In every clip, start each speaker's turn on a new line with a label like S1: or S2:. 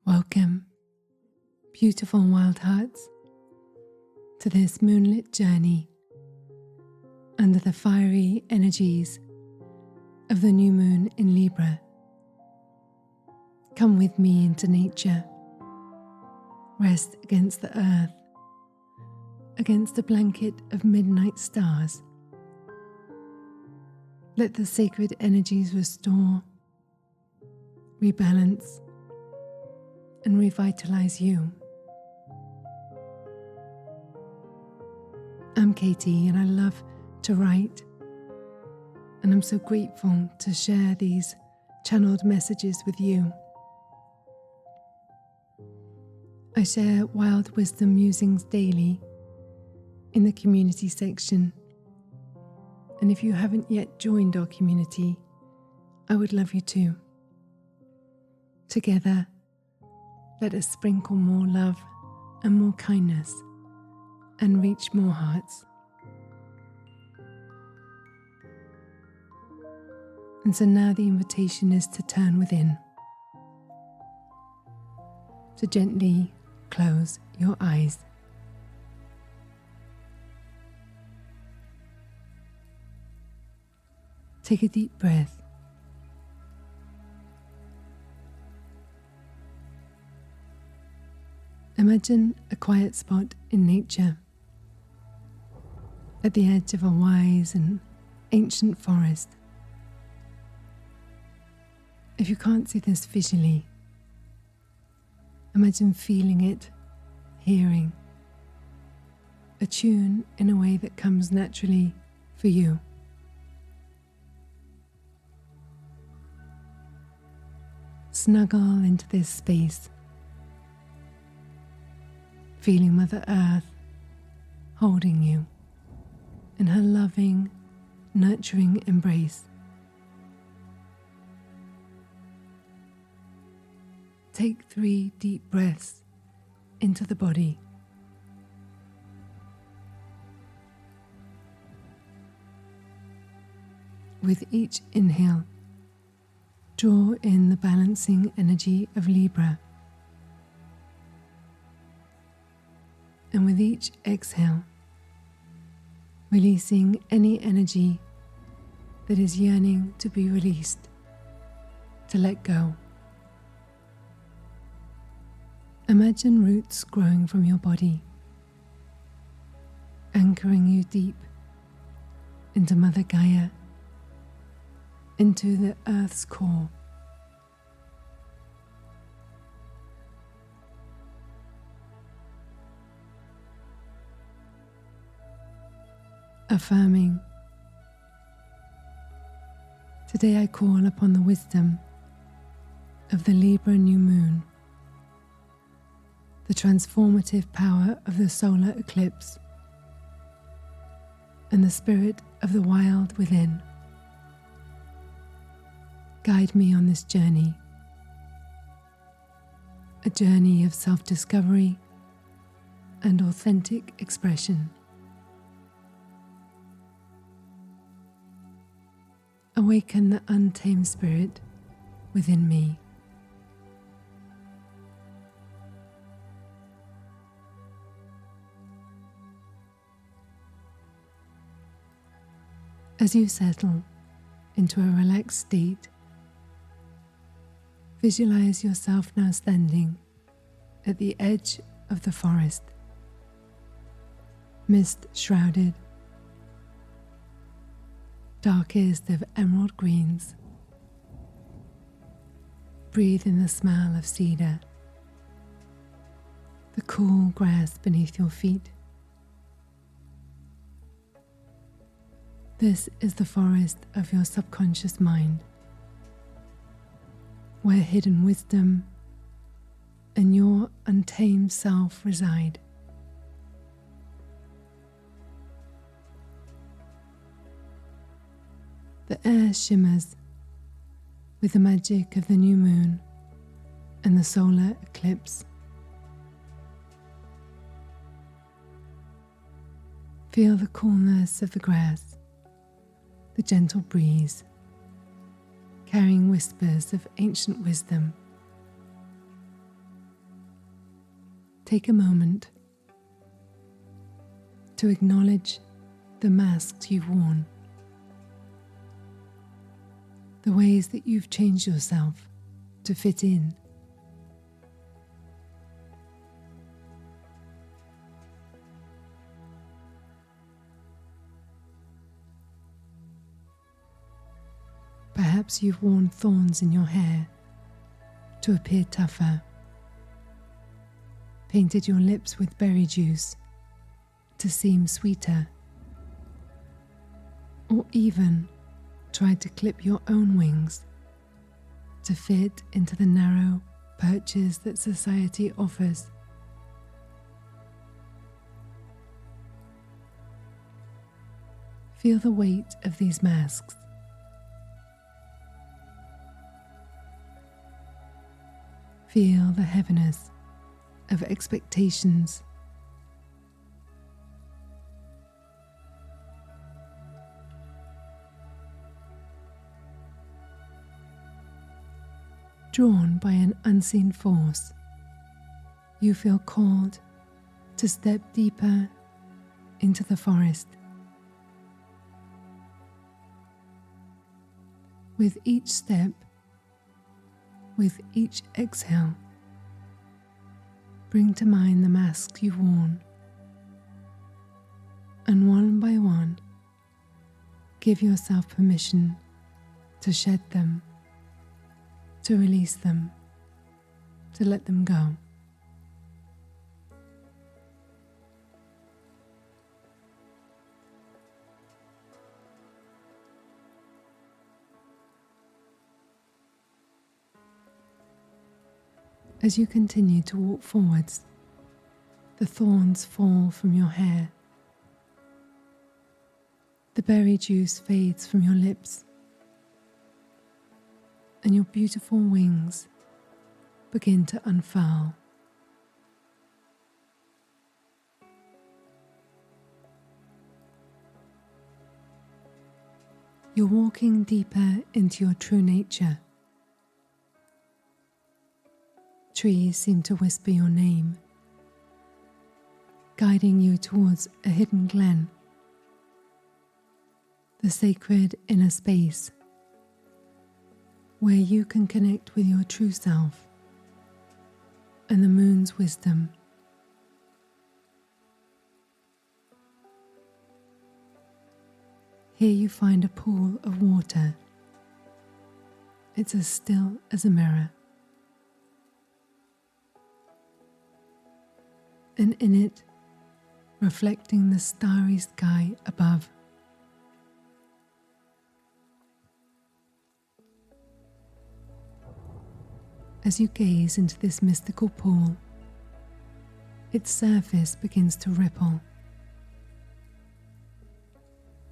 S1: Welcome, beautiful wild hearts, to this moonlit journey under the fiery energies of the new moon in Libra. Come with me into nature. Rest against the earth, against a blanket of midnight stars. Let the sacred energies restore, rebalance, and revitalize you. I'm Katie, and I love to write, and I'm so grateful to share these channeled messages with you. I share wild wisdom musings daily in the community section, and if you haven't yet joined our community, I would love you to. Together, let us sprinkle more love and more kindness and reach more hearts. And so now the invitation is to turn within, to gently close your eyes. Take a deep breath. Imagine a quiet spot in nature, at the edge of a wise and ancient forest. If you can't see this visually, imagine feeling it, hearing, a tune in a way that comes naturally for you. Snuggle into this space, feeling Mother Earth holding you in her loving, nurturing embrace. Take 3 deep breaths into the body. With each inhale, draw in the balancing energy of Libra. And with each exhale, releasing any energy that is yearning to be released, to let go. Imagine roots growing from your body, anchoring you deep into Mother Gaia, into the earth's core. Affirming, today I call upon the wisdom of the Libra new moon, the transformative power of the solar eclipse, and the spirit of the wild within. Guide me on this journey, a journey of self-discovery and authentic expression. Awaken the untamed spirit within me. As you settle into a relaxed state, visualize yourself now standing at the edge of the forest, mist shrouded, darkest of emerald greens. Breathe in the smell of cedar, the cool grass beneath your feet. This is the forest of your subconscious mind, where hidden wisdom and your untamed self reside. The air shimmers with the magic of the new moon and the solar eclipse. Feel the coolness of the grass, the gentle breeze, carrying whispers of ancient wisdom. take a moment to acknowledge the masks you've worn, the ways that you've changed yourself to fit in. Perhaps you've worn thorns in your hair to appear tougher, painted your lips with berry juice to seem sweeter, or even tried to clip your own wings to fit into the narrow perches that society offers. Feel the weight of these masks. Feel the heaviness of expectations. Drawn by an unseen force, you feel called to step deeper into the forest. With each step, with each exhale, bring to mind the masks you've worn, and one by one, give yourself permission to shed them, to release them, to let them go. As you continue to walk forwards, the thorns fall from your hair. The berry juice fades from your lips, and your beautiful wings begin to unfurl. You're walking deeper into your true nature. Trees seem to whisper your name, guiding you towards a hidden glen, the sacred inner space where you can connect with your true self and the moon's wisdom. Here you find a pool of water. It's as still as a mirror. And in it, reflecting the starry sky above. As you gaze into this mystical pool, its surface begins to ripple.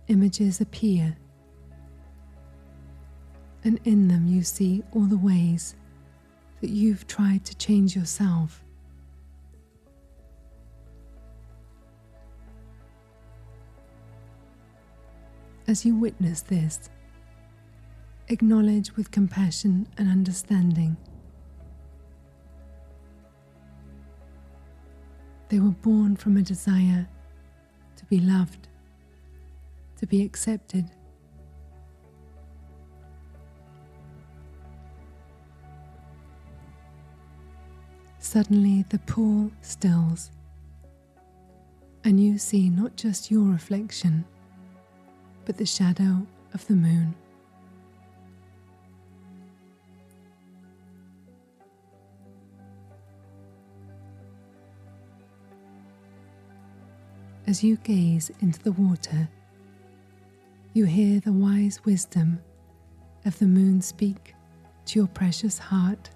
S1: Images appear, and in them you see all the ways that you've tried to change yourself. As you witness this, acknowledge with compassion and understanding. They were born from a desire to be loved, to be accepted. Suddenly the pool stills, and you see not just your reflection, but the shadow of the moon. As you gaze into the water, you hear the wise wisdom of the moon speak to your precious heart.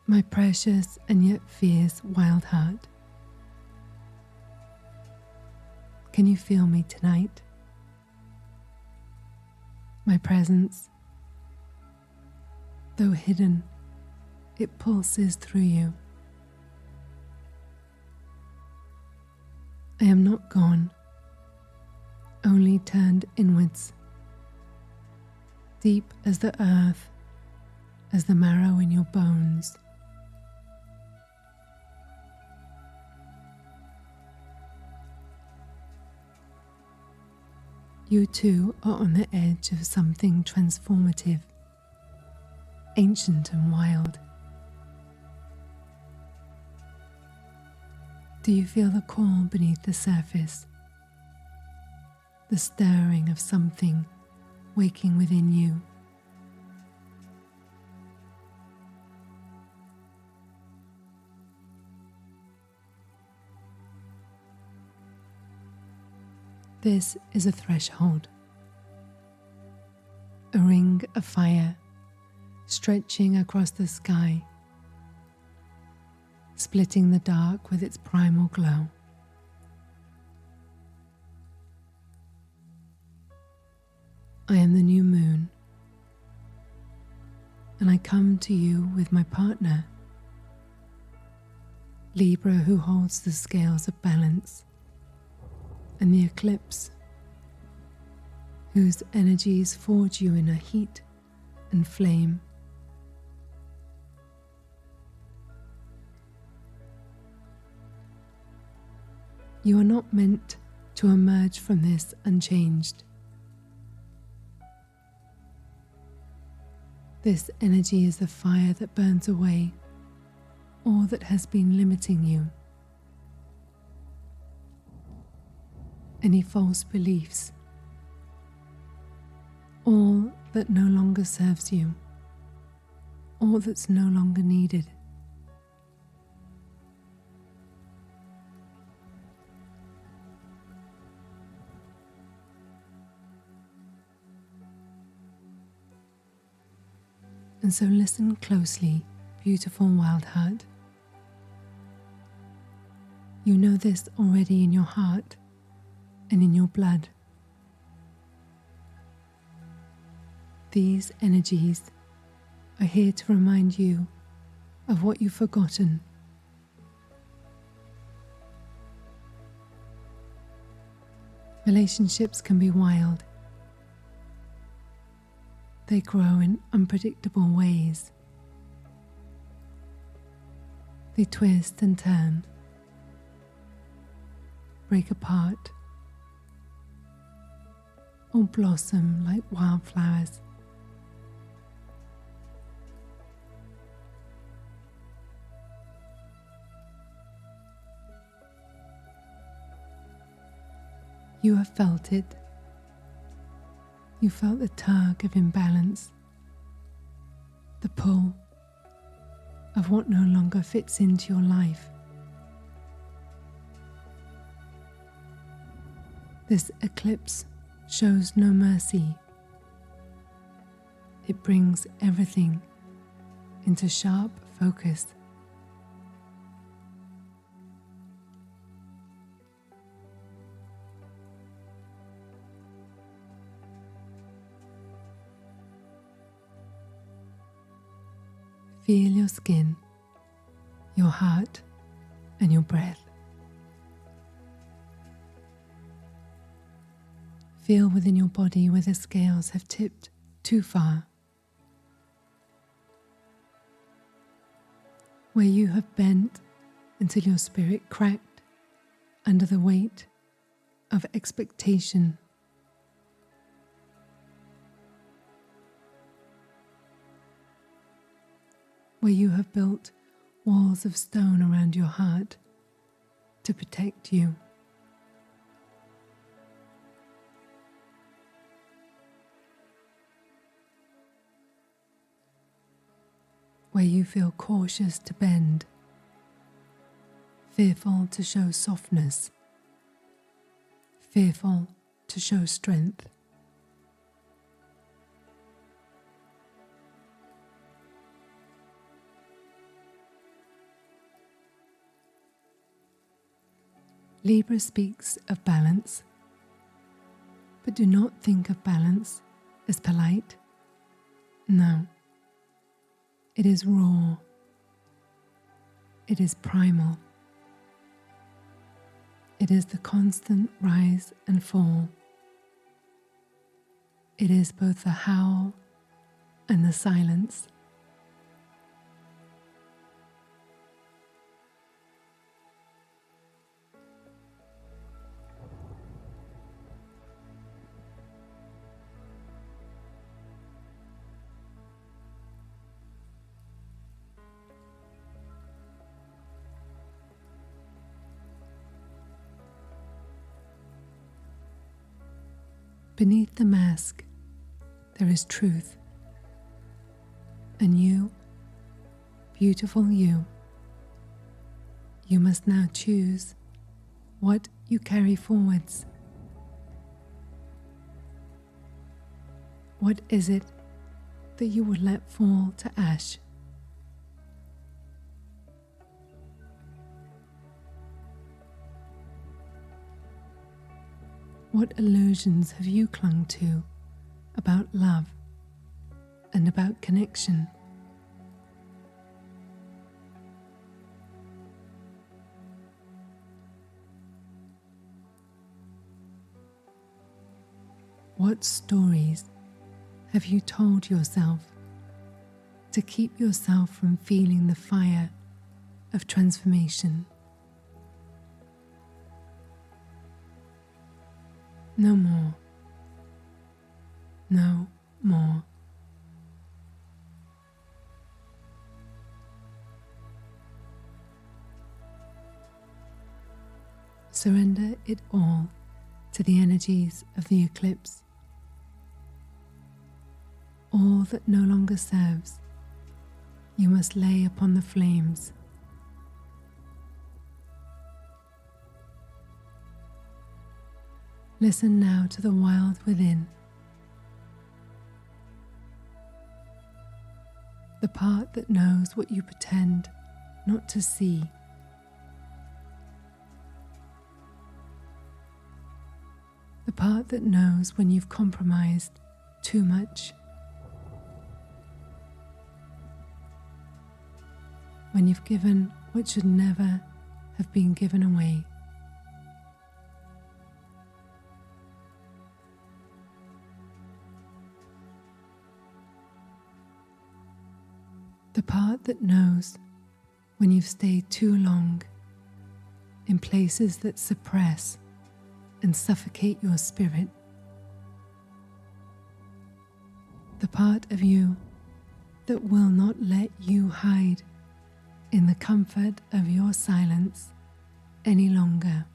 S1: My precious and yet fierce wild heart, can you feel me tonight? My presence, though hidden, it pulses through you. I am not gone, only turned inwards, deep as the earth as the marrow in your bones. You too are on the edge of something transformative, ancient and wild. Do you feel the call beneath the surface? The stirring of something waking within you? This is a threshold, a ring of fire stretching across the sky, splitting the dark with its primal glow. I am the new moon, and I come to you with my partner, Libra, who holds the scales of balance, and the eclipse, whose energies forge you in a heat and flame. You are not meant to emerge from this unchanged. This energy is the fire that burns away all that has been limiting you. Any false beliefs, all that no longer serves you, all that's no longer needed. And so listen closely, beautiful wild heart. You know this already in your heart and in your blood. These energies are here to remind you of what you've forgotten. Relationships can be wild. They grow in unpredictable ways. They twist and turn, break apart, or blossom like wildflowers. You have felt it. You felt the tug of imbalance, the pull of what no longer fits into your life. This eclipse shows no mercy. It brings everything into sharp focus. Feel your skin, your heart, and your breath. Feel within your body where the scales have tipped too far, where you have bent until your spirit cracked under the weight of expectation. Where you have built walls of stone around your heart to protect you. Where you feel cautious to bend, fearful to show softness, fearful to show strength. Libra speaks of balance, but do not think of balance as polite. No, it is raw. It is primal. It is the constant rise and fall. It is both the howl and the silence. Beneath the mask, there is truth. And you, beautiful you must now choose what you carry forwards. What is it that you would let fall to ash? What illusions have you clung to about love and about connection? What stories have you told yourself to keep yourself from feeling the fire of transformation? No more. No more. Surrender it all to the energies of the eclipse. All that no longer serves, you must lay upon the flames. Listen now to the wild within, the part that knows what you pretend not to see. The part that knows when you've compromised too much, when you've given what should never have been given away. The part that knows when you've stayed too long in places that suppress and suffocate your spirit. The part of you that will not let you hide in the comfort of your silence any longer.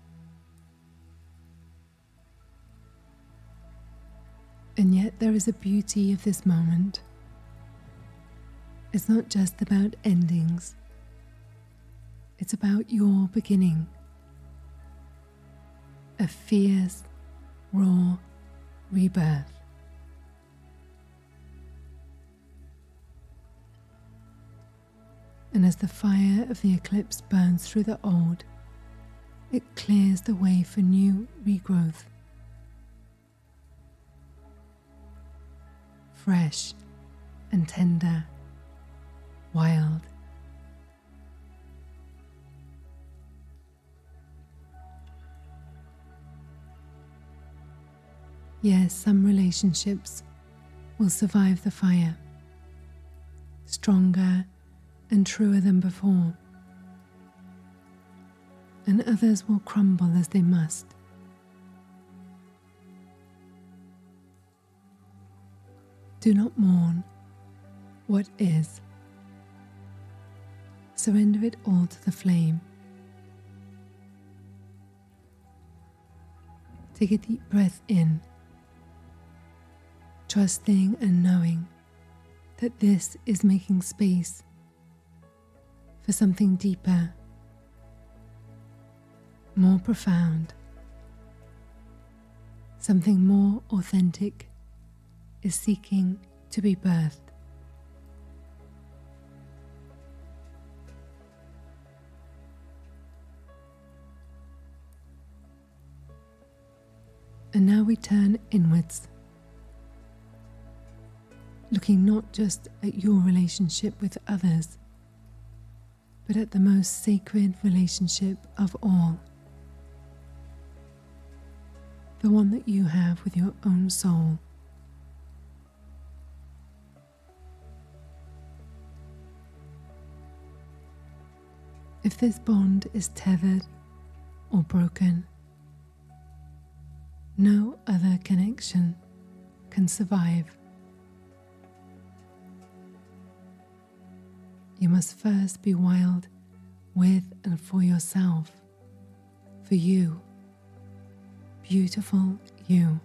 S1: And yet there is a beauty of this moment. It's not just about endings. It's about your beginning. A fierce, raw rebirth. And as the fire of the eclipse burns through the old, it clears the way for new regrowth. Fresh and tender, wild. Yes, some relationships will survive the fire, stronger and truer than before, and others will crumble as they must. Do not mourn what is. Surrender it all to the flame. Take a deep breath in, trusting and knowing that this is making space for something deeper, more profound. Something more authentic is seeking to be birthed. And now we turn inwards, looking not just at your relationship with others, but at the most sacred relationship of all, the one that you have with your own soul. If this bond is tethered or broken, no other connection can survive. You must first be wild with and for yourself, for you, beautiful you.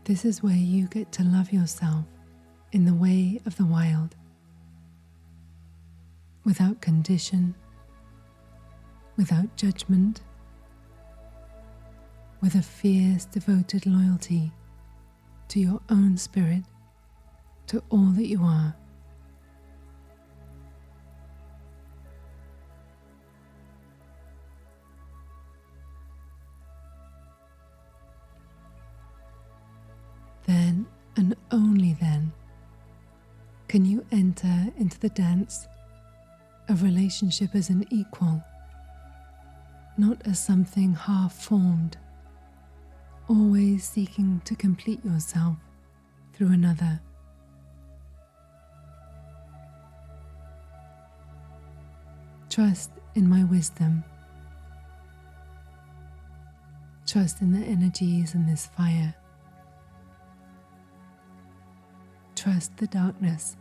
S1: This is where you get to love yourself in the way of the wild, without condition, without judgment, with a fierce, devoted loyalty to your own spirit, to all that you are. Then, and only then, can you enter into the dance of relationship as an equal, not as something half-formed, always seeking to complete yourself through another. Trust in my wisdom. Trust in the energies in this fire. Trust the darkness.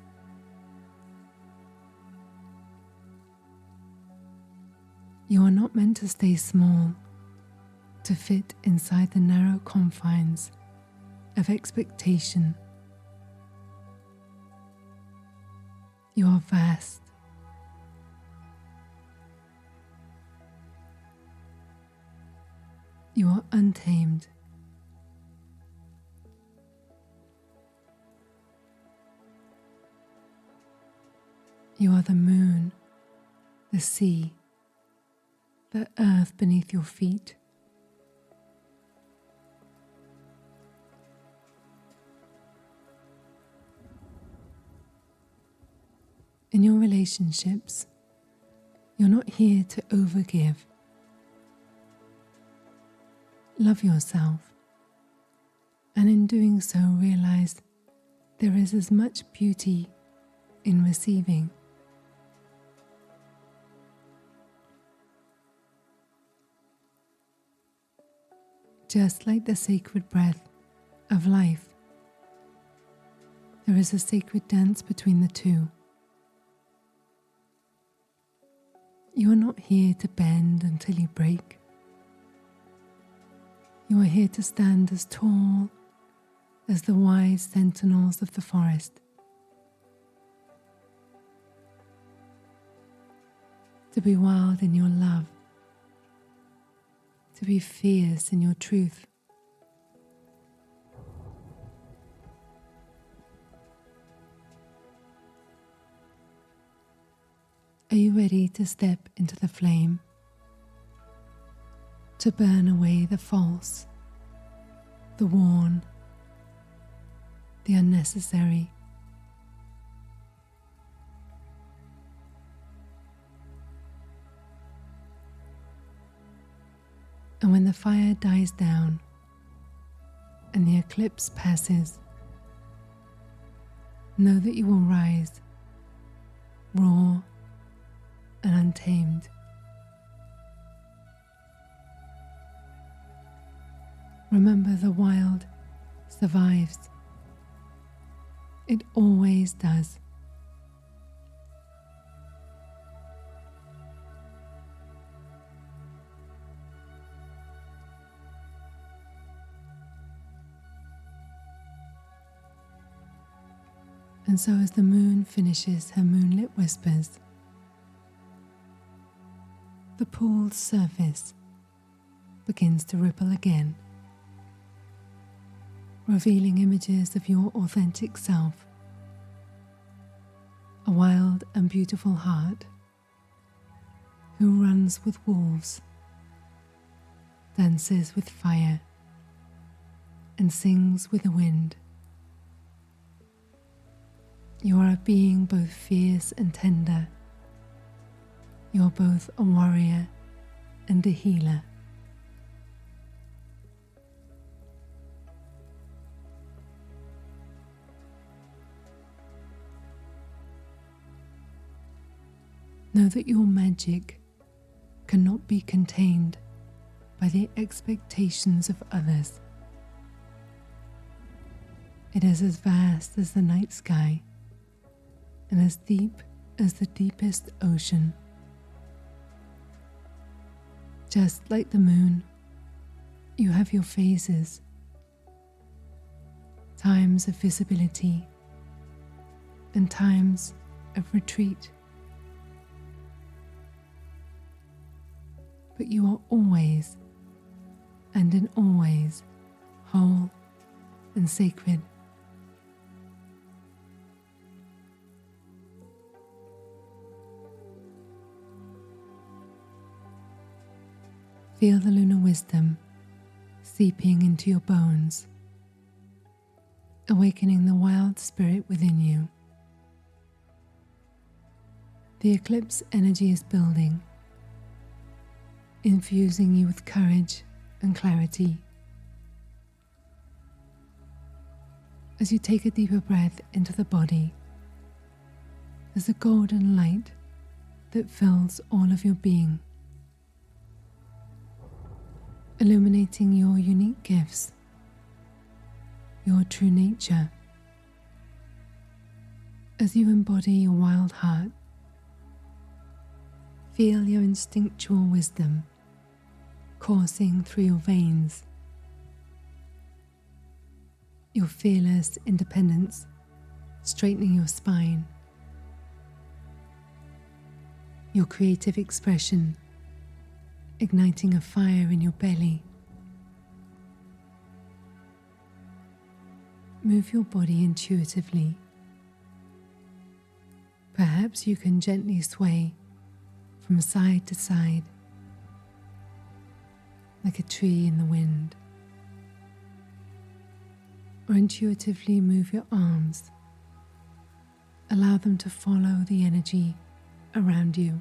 S1: You are not meant to stay small, to fit inside the narrow confines of expectation. You are vast. You are untamed. You are the moon, the sea, the earth beneath your feet. In your relationships, you're not here to overgive. Love yourself, and in doing so realize there is as much beauty in receiving. Just like the sacred breath of life, there is a sacred dance between the two. You are not here to bend until you break. You are here to stand as tall as the wise sentinels of the forest. To be wild in your love. To be fierce in your truth. Are you ready to step into the flame? To burn away the false, the worn, the unnecessary. And when the fire dies down and the eclipse passes, know that you will rise, raw and untamed. Remember, the wild survives. It always does. And so as the moon finishes her moonlit whispers, the pool's surface begins to ripple again, revealing images of your authentic self, a wild and beautiful heart who runs with wolves, dances with fire, and sings with the wind. You are a being both fierce and tender. You are both a warrior and a healer. Know that your magic cannot be contained by the expectations of others. It is as vast as the night sky and as deep as the deepest ocean. Just like the moon, you have your phases. times of visibility, and times of retreat. But you are always and in always whole and sacred. Feel the lunar wisdom seeping into your bones, awakening the wild spirit within you. The eclipse energy is building, infusing you with courage and clarity. As you take a deeper breath into the body, there's a golden light that fills all of your being, illuminating your unique gifts, your true nature. As you embody your wild heart, feel your instinctual wisdom coursing through your veins, your fearless independence straightening your spine, your creative expression igniting a fire in your belly. Move your body intuitively. Perhaps you can gently sway from side to side, like a tree in the wind. Or intuitively move your arms. Allow them to follow the energy around you.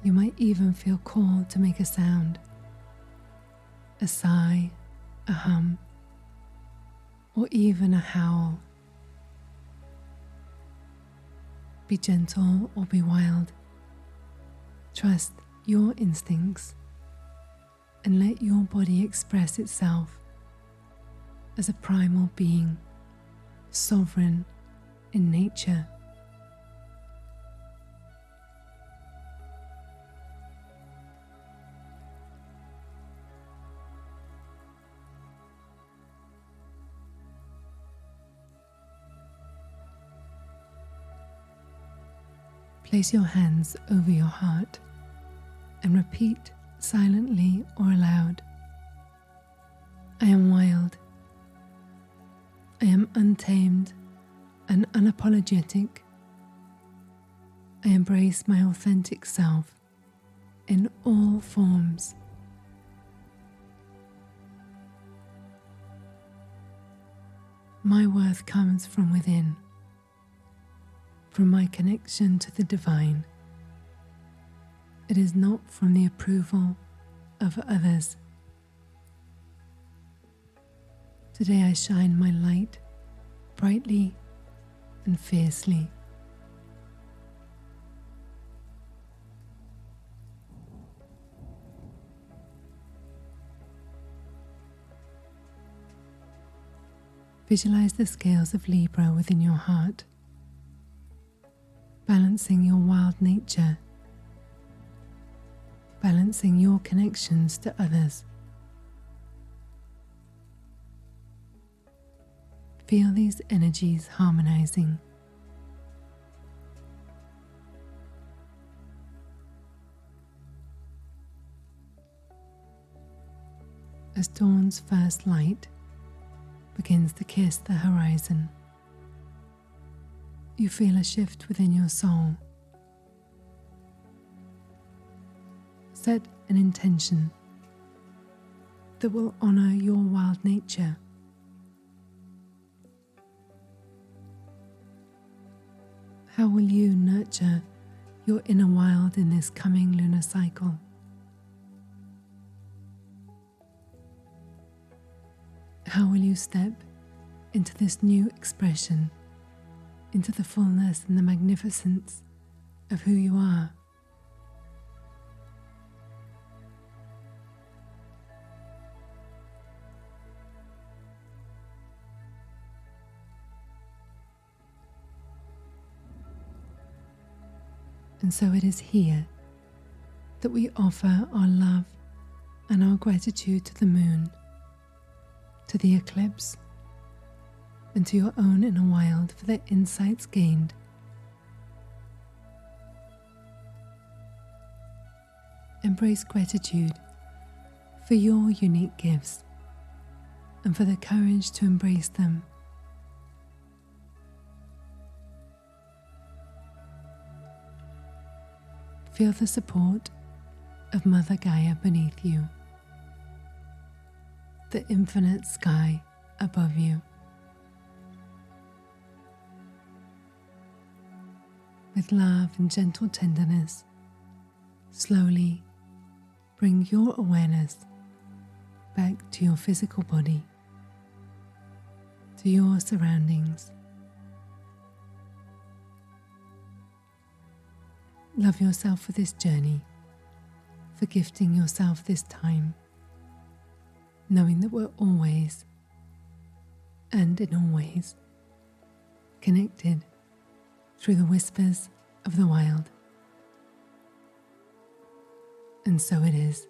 S1: You might even feel called to make a sound, a sigh, a hum, or even a howl. Be gentle or be wild. Trust your instincts and let your body express itself as a primal being, sovereign in nature. Place your hands over your heart and repeat silently or aloud. I am wild. I am untamed and unapologetic. I embrace my authentic self in all forms. My worth comes from within, from my connection to the divine. It is not from the approval of others. Today I shine my light brightly and fiercely. Visualize the scales of Libra within your heart, balancing your wild nature, balancing your connections to others. Feel these energies harmonizing. As dawn's first light begins to kiss the horizon, you feel a shift within your soul. Set an intention that will honor your wild nature. How will you nurture your inner wild in this coming lunar cycle? How will you step into this new expression, into the fullness and the magnificence of who you are? And so it is here that we offer our love and our gratitude to the moon, to the eclipse, and to your own inner wild for the insights gained. Embrace gratitude for your unique gifts and for the courage to embrace them. Feel the support of Mother Gaia beneath you, the infinite sky above you. With love and gentle tenderness, slowly bring your awareness back to your physical body, to your surroundings. Love yourself for this journey, for gifting yourself this time, knowing that we're always and in all ways connected through the whispers of the wild. And so it is.